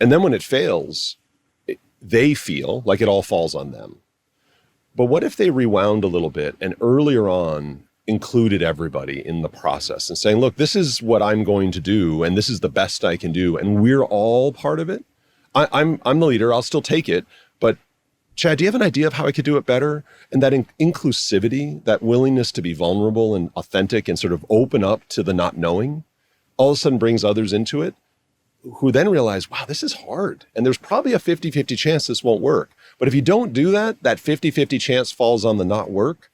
And then when it fails, they feel like it all falls on them. But what if they rewound a little bit and earlier on included everybody in the process and saying, look, this is what I'm going to do, and this is the best I can do, and we're all part of it. I'm the leader, I'll still take it, but Chad, do you have an idea of how I could do it better? And that inclusivity, that willingness to be vulnerable and authentic and sort of open up to the not knowing, all of a sudden brings others into it, who then realize, wow, this is hard. And there's probably a 50-50 chance this won't work. But if you don't do that, that 50-50 chance falls on the not work.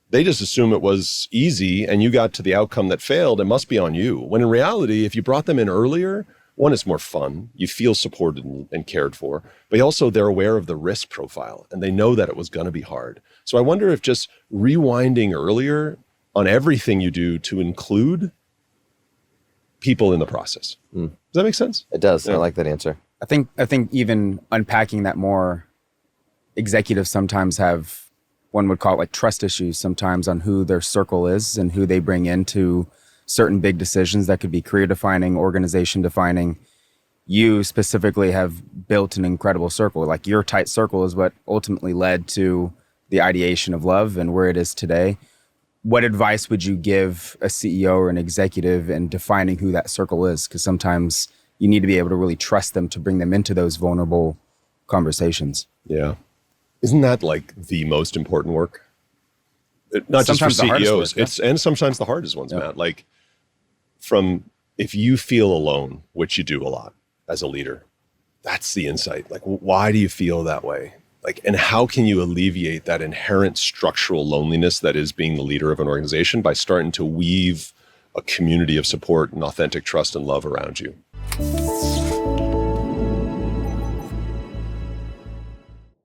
They just assume it was easy and you got to the outcome that failed. It must be on you. When in reality, if you brought them in earlier, one, it's more fun. You feel supported and cared for, but also they're aware of the risk profile and they know that it was going to be hard. So I wonder if just rewinding earlier on everything you do to include people in the process. Does that make sense? It does. Yeah. I like that answer. I think even unpacking that more, executives sometimes have, one would call it like trust issues sometimes on who their circle is and who they bring into certain big decisions that could be career defining, organization defining. You specifically have built an incredible circle. Like your tight circle is what ultimately led to the ideation of Love and where it is today. What advice would you give a CEO or an executive in defining who that circle is? Because sometimes you need to be able to really trust them to bring them into those vulnerable conversations. Yeah. Isn't that like the most important work? Not sometimes just for CEOs, work, yeah. And sometimes the hardest ones, Matt. Like if you feel alone, which you do a lot as a leader, that's the insight. Like, why do you feel that way? Like, and how can you alleviate that inherent structural loneliness that is being the leader of an organization by starting to weave a community of support and authentic trust and love around you?